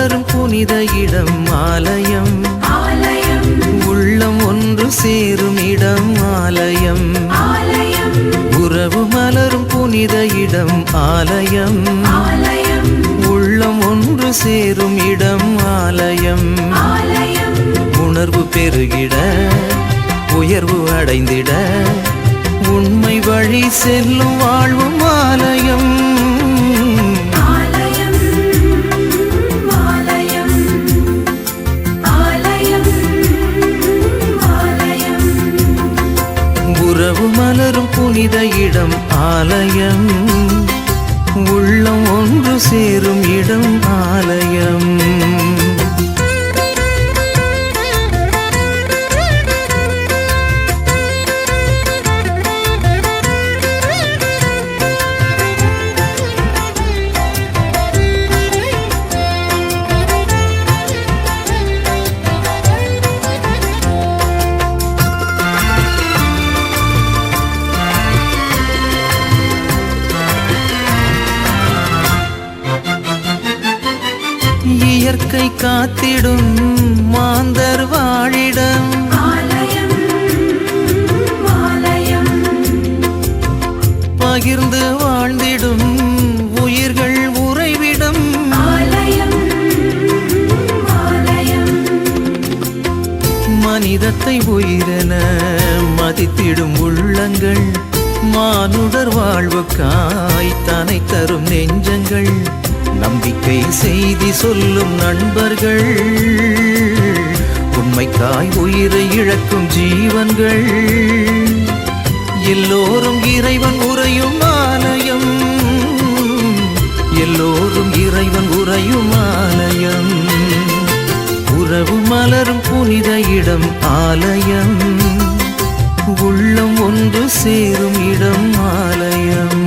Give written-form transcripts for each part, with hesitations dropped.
மலரும் புனித இடம் ஆலயம், உள்ளம் ஒன்று சேரும் இடம் ஆலயம். உறவு மலரும் புனித இடம் ஆலயம், உள்ளம் ஒன்று சேரும் இடம் ஆலயம். உணர்வு பெருகிட உயர்வு அடைந்திட உண்மை வழி செல்லும் வாழ்வும் ஆலயம். உறவு மலரும் புனித இடம் ஆலயம், உள்ளம் ஒன்று சேரும் இடம் ஆலயம். இயற்கை காத்திடும் மாந்தர் வாழிடம், பகிர்ந்து வாழ்ந்திடும் உயிர்கள் உறைவிடம். மனிதத்தை உயிரென மதித்திடும் உள்ளங்கள், மானுடர் வாழ்வுக்காய் தனை தரும் நெஞ்சங்கள், நம்பிக்கை செய்தி சொல்லும் நண்பர்கள், உண்மைக்காய் உயிரை இழக்கும் ஜீவன்கள். எல்லோரும் இறைவன் உறையும் ஆலயம், எல்லோரும் இறைவன் உறையும் ஆலயம். உறவு மலரும் புனித இடம் ஆலயம், உள்ளம் ஒன்று சேரும் இடம் ஆலயம்.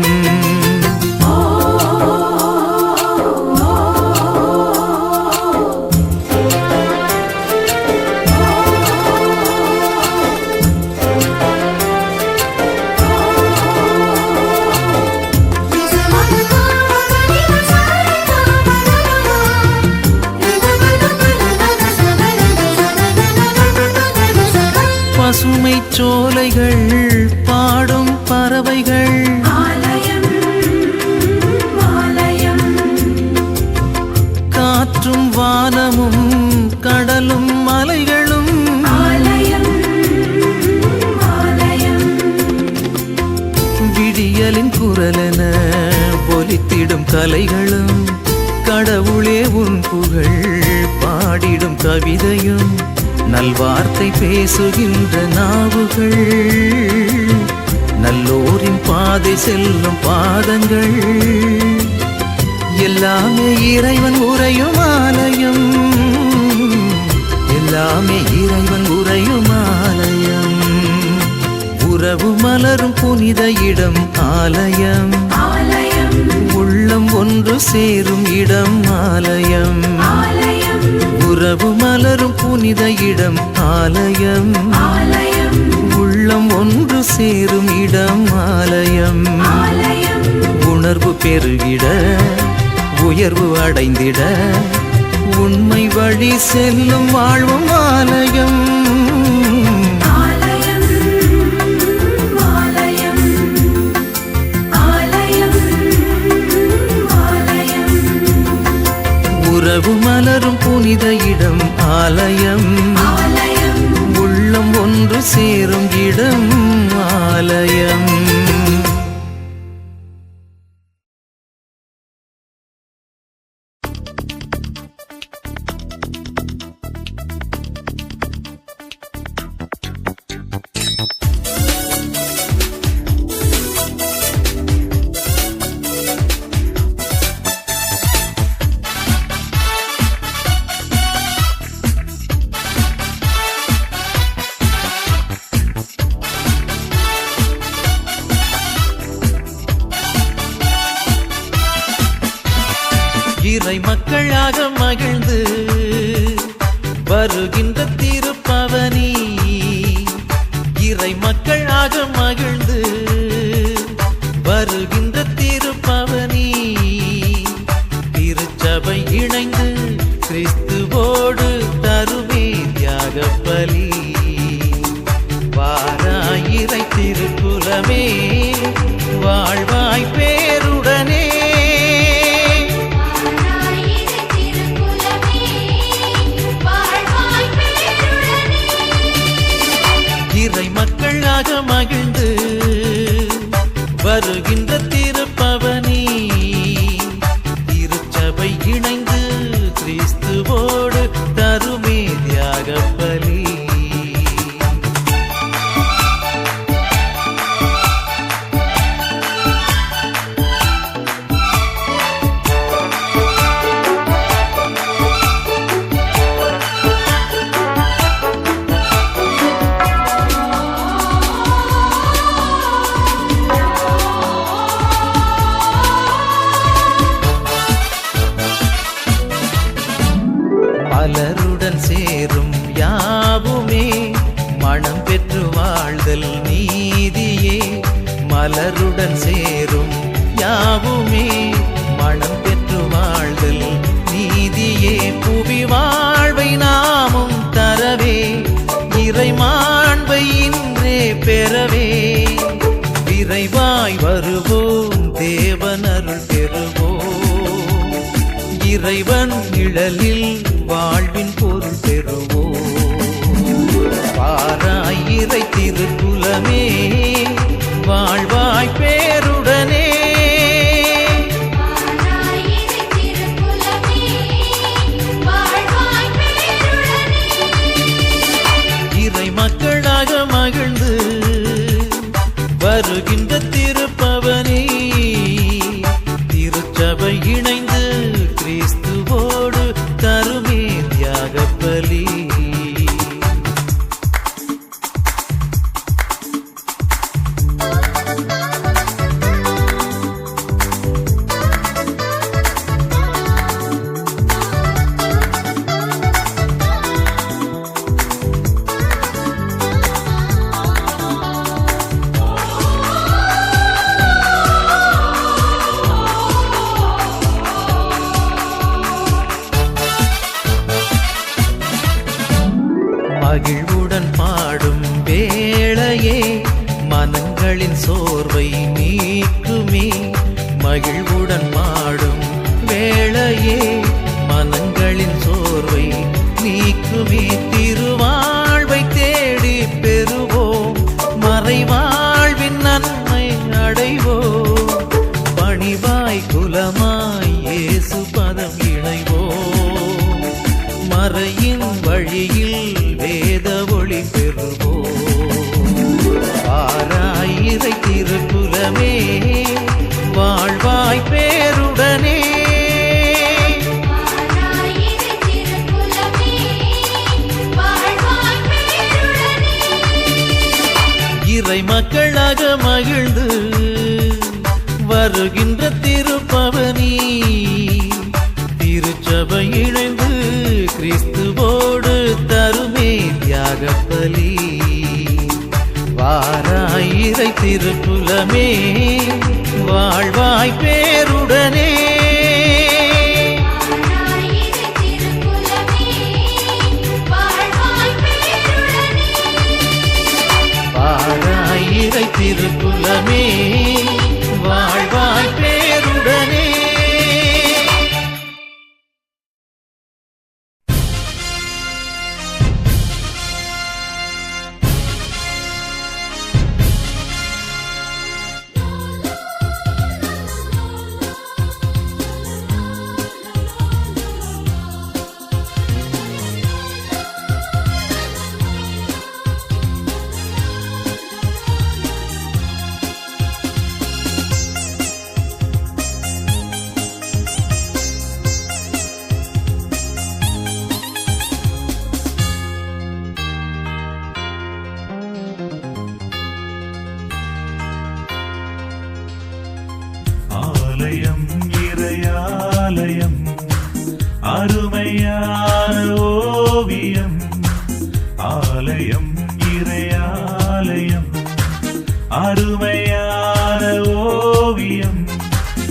பசுமை சோலைகள் பாடும் பறவைகள், காற்றும் வானமும் கடலும் மலைகளும், விடியலின் குரலென ஒலித்திடும் கலைகளும், கடவுளே உன் புகழ் பாடிடும் கவிதையும், நல்வார்த்தை பேசுகின்ற நாவுகள், நல்லோரின் பாதை செல்லும் பாதங்கள், எல்லாமே இறைவன் உறையும் ஆலயம், எல்லாமே இறைவன் உறையும் ஆலயம். உறவு மலரும் புனித இடம் ஆலயம், உள்ளம் ஒன்று சேரும் இடம் ஆலயம். உறவு மலரும் புனித இடம் ஆலயம், உள்ளம் ஒன்று சேரும் இடம் ஆலயம். உணர்வு பெருகிட உயர்வு அடைந்திட உண்மை வழி செல்லும் வாழ்வும் ஆலயம். உறவு மலரும் புனித இடம் ஆலயம், உள்ளம் ஒன்று சேரும் இடம் ஆலயம். இறை மக்களாக மகிழ்ந்து வருகின்ற திருப்பவனி, இறை மக்களாக மகிழ்ந்து வருகின்ற திருப்பவனி, திருச்சபை இணைந்து மலருடன் சேரும் யாவுமே மனம் பெற்று வாழ்தல் நீதியே. மலருடன் சேரும் யாவுமே மனம் பெற்று வாழ்தல் நீதியே. புவி வாழ்வை நாமும் தரவே இறை மாண்பை இன்றே பெறவே விரைவாய் வருவோம் தேவனருள் பெறுவோம். இறைவன் நிழலில் வாழ்வின் பொருள் பெறுவோம். பாராய் இறை திருக்குலமே வாழ்வாய் பேருடனே. இறை மக்களாக மகிழ்ந்து வருகின்ற திருப்பவனே திருச்சபை இணைந்து கிறிஸ்துவோடு தருமே தியாகப் பலி. மகிழ்வுடன் பாடும் வேளையே மனங்களின் சோர்வை நீக்குமே. மகிழ்வுடன் பாடும் வேளையே மனங்களின் சோர்வை நீக்குமே. திருவாழ்வை தேடி பெறுவோம் மறைவாழ்வின் நன்மை அடைவோம். பணிவாய் குலமாய் இயேசு பதம் இணைவோம். மறையின் வழியில் வேத ஒளி பெறுவோம். பாராய் இறை திருக்குலமே வாழ்வாய் பேருடனே. இறை மக்களாக மகிழ்ந்து வருகின்ற திருப்பவனி திருச்சபை இணைந்து கிறிஸ்துவோடு தருமே தியாகப் பலி. வாராய் இறை திருக்குலமே வாழ்வாய் பேருடனே. வாராய் இறை திருக்குலமே வாழ்வாய் பேருடனே. ஆலயம் இறையாலயம் அருமையான ஓவியம். ஆலயம் இறையாலயம் அருமையான ஓவியம்.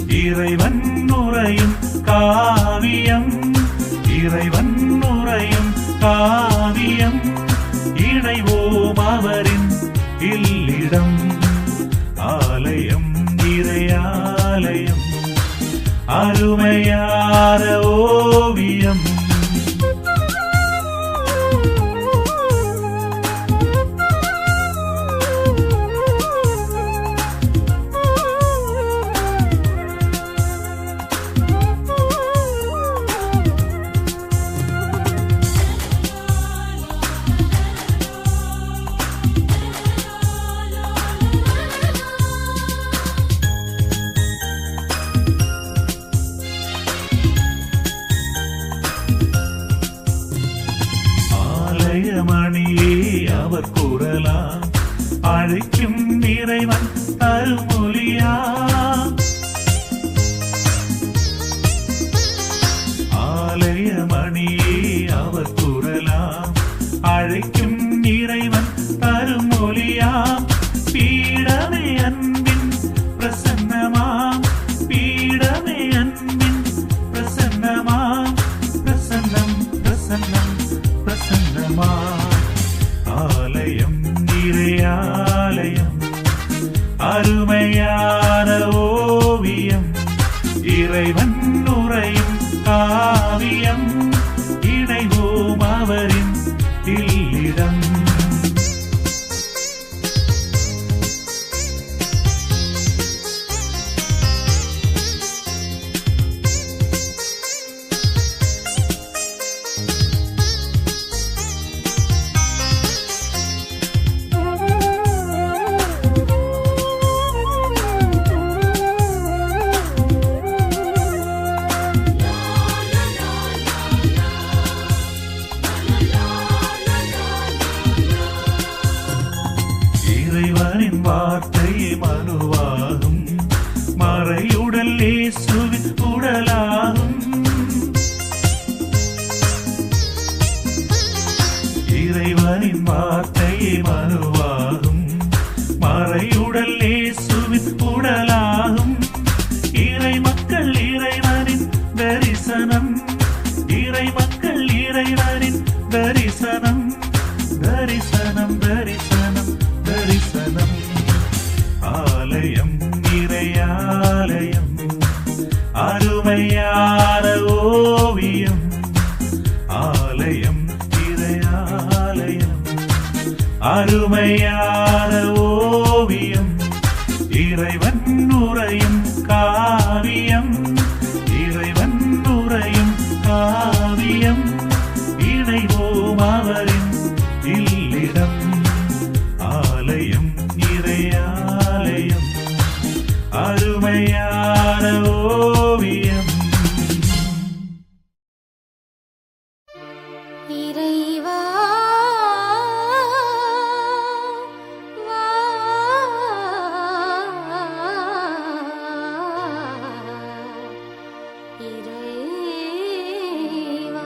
இறைவன் நுரையும் காவியம். இறைவன் நுரையும் காவியம். இணைவோம் அவரின் இல்லிடம். ஆலயம் இறையாலயம் அருமையான ஓவியம். மணியே அவர் குரலா அழைக்கும் இறைவன் அருமொழியா. ஆலய மணியே அவர் வார்த்தையே மனுவாகும், மறையுடல் இயேசுவின் உடலாகும். இறை மக்கள் இறைவனின் தரிசனம், இறை மக்கள் இறைவனின் தரிசனம், தரிசனம் தரிசனம் தரிசனம். ஆலயம் இறையாலயம், அருமையான ஓவியம். ஆலயம் இறையாலயம், அருமையான ஓவியம். இறைவன் உரையும் காவியம், இறைவன் உரையும் காவியம். இணைவோம் அவரின் இல்லிடம். ஆலயம் இறையாலயம், அருமையான ஓவியம். இறைவா வா, இறைவா.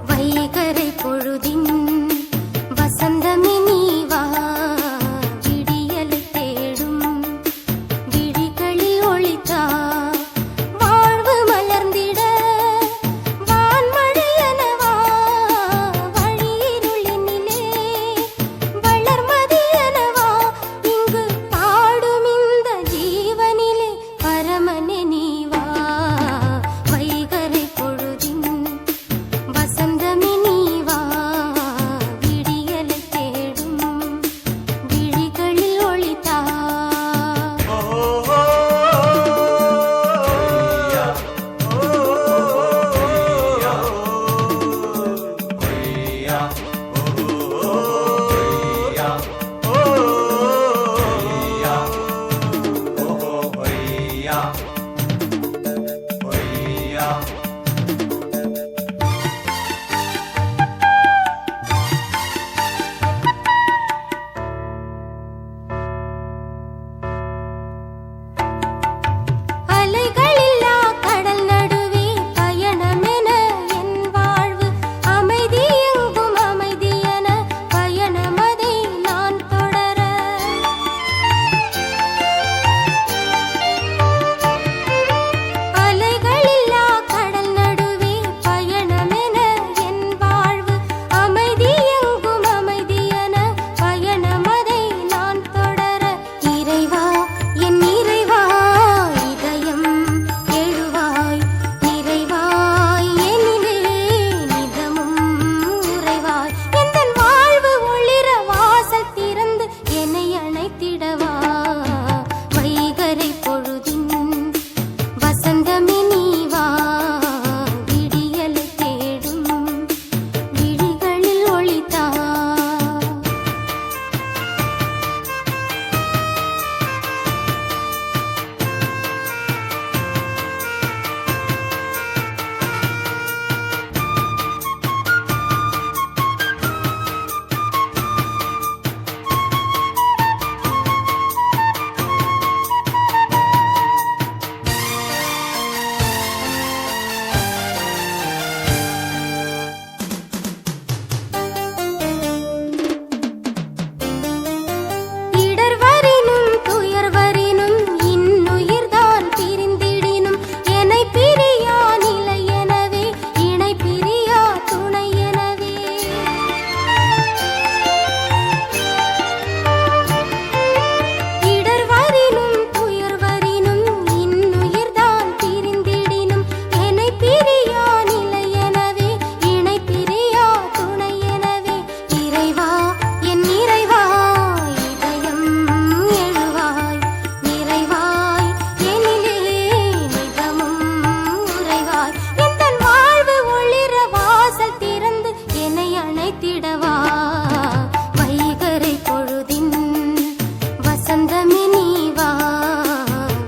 வைகறை பொழுதின் வசந்தமே நீ வா, விடியலை தேடும் விழிகளில் ஒளித்தா, வாழ்வு மலர்ந்திட வான்மழையனவா, வழியிருளினிலே வளர்மதியனவா, இங்கு பாடும் இந்த ஜீவனிலே பரமனே நீ வா. வைகறை பொழுதின் வசந்தமே நீ வா, விடியலை தேடும் விழிகளில் ஒளித்தா. அலைகளில்லா கடல் நடுவே பயணமென என் வாழ்வு, அமைதி எங்கும் அமைதியென பயணமதை நான் தொடர. அலைகளில்லா கடல் நடுவே பயணமென என் வாழ்வு, அமைதி எங்கும் அமைதியென பயணமதை நான் தொடர. இறைவா என் இறைவா, இதயம் எழுவாய், நிறைவாய் எனிலே நிதமும் உறைவாய். எந்தன் வாழ்வு ஒளிர வாசல் திறந்து என்னை அணைத்திடவா. வைகறை பொழுதின் வசந்தமே நீ வா, விடியலை தேடும் விழிகளில் ஒளித்தா. இடர்வரினும் துயர்வரினும் இன்னுயிர்தான் பிரிந்திடினும், என்னை பிரியா நிலை எனவே, இணை பிரியா துணை எனவே. இடர்வரினும் துயர்வரினும் இன்னுயிர்தான் பிரிந்திடினும், என்னை பிரியா நிலை எனவே, இணை பிரியா துணை எனவே. இறைவா என் இறைவா, இதயம் எழுவாய், நிறைவாய் எனிலே நிதமும் உறைவாய். எந்தன் வாழ்வு ஒளிர வாசல் திறந்து என்னை அணைத்திடவா. வைகறை பொழுதின் வசந்தமே நீ வா,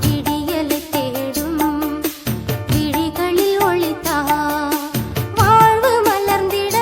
விடியலை தேடும் விழிகளில் ஒளித்தா, வாழ்வு மலர்ந்திட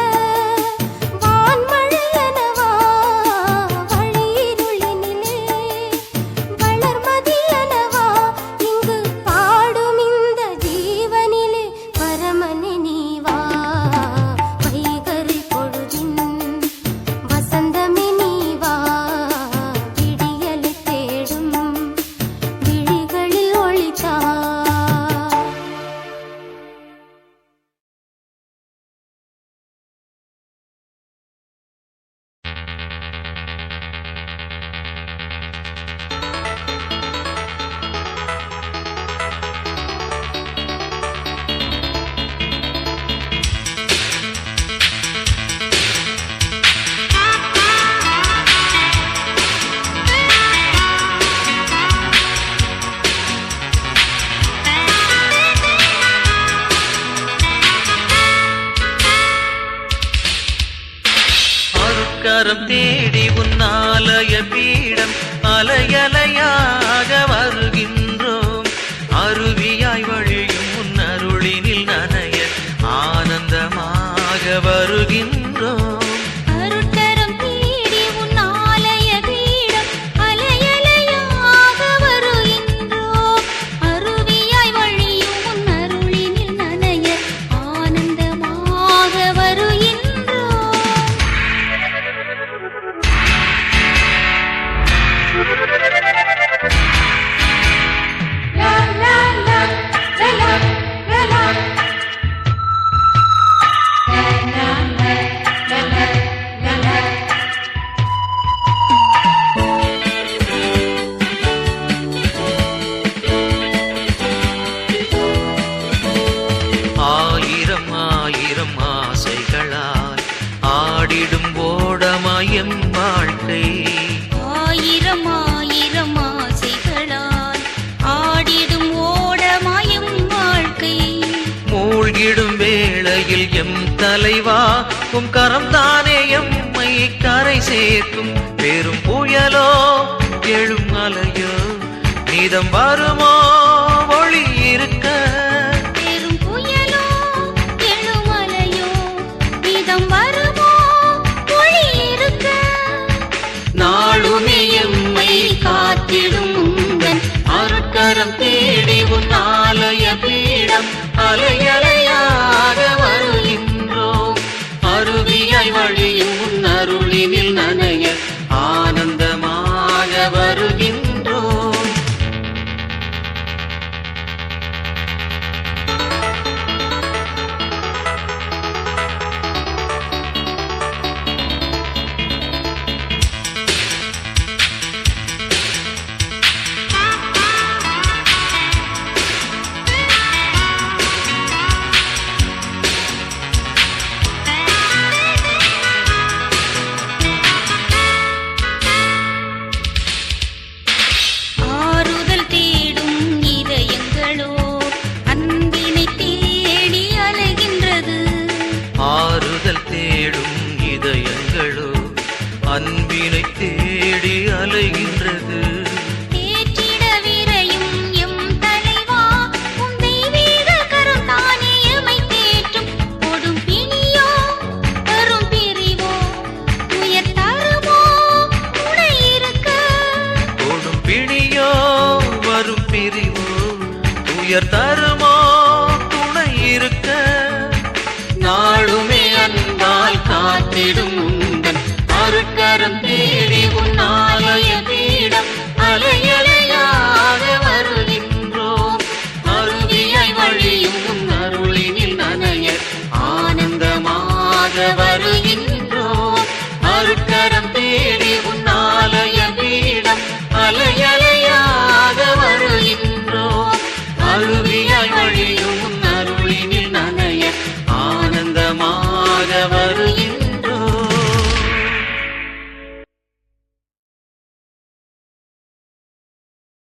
அருட்கரம் தேடி உன்னாலய பீடம் அலையலையாக வருகின்றோம். அருவியாய் வழியும் உன்னருளினில் நனைய ஆனந்தமாக வருகின்றோம். அருட்கரம் தேடி உன் ஆலய பீடம் அலையலையாக வருகின்றோம். அருவியாய் வழியும் உன் அருளினில் நனைய ஆனந்தமாக வருகின்றோம். லா லா லா லா லா லா ஆயிரம் ஆயிரம் ஆசைகளால் ஆடிடும் ஓடமாயம் வாழ்க்கை. ஆயிரம் ஆயிரம் ஆசைகளால் ஆடிடும் ஓடமாயும் வாழ்க்கை. மூழ்கிடும் வேளையில் எம் தலைவா உம் கரம் தானே எம்மை கரை சேர்க்கும். பெரும் புயலோ எழும் அலையோ நீதம் வருமோ ஒளி இருக்க. பெரும் புயலோ எழுமலையோ நீதம் வருமோ ஒளி இருக்க. நாளுமே எம்மை காத்திடும் உந்தன் அருட்கரம் தேடி உன் ஆலய பீடம் அலையலையாக வருகின்றோம். அருவியாய் வழியும் உன் அருளினில் நனைய ஆனந்தமாக வருகின்றோம். ஆறுதல் தேடும் இதயங்களோ அன்பினை தேடி அலைகின்றது. ஆறுதல் தேடும் இதயங்களோ அன்பினை தேடி அலைகின்றது. தேற்றிட விரையும் எம் தலைவா உம் தெய்வீக கரம் தானே எமை தேற்றும். கொடும் பிணியோ வரும் பிரிவோ உயர் தருமோ துணை இருக்க. ஓடும் பிணியோ வரும் பிரிவோ உயர் தருமோ துணை இருக்க. நாளுமே அன்பால் காத்திடும் உந்தன் அருட்கரம் தேடி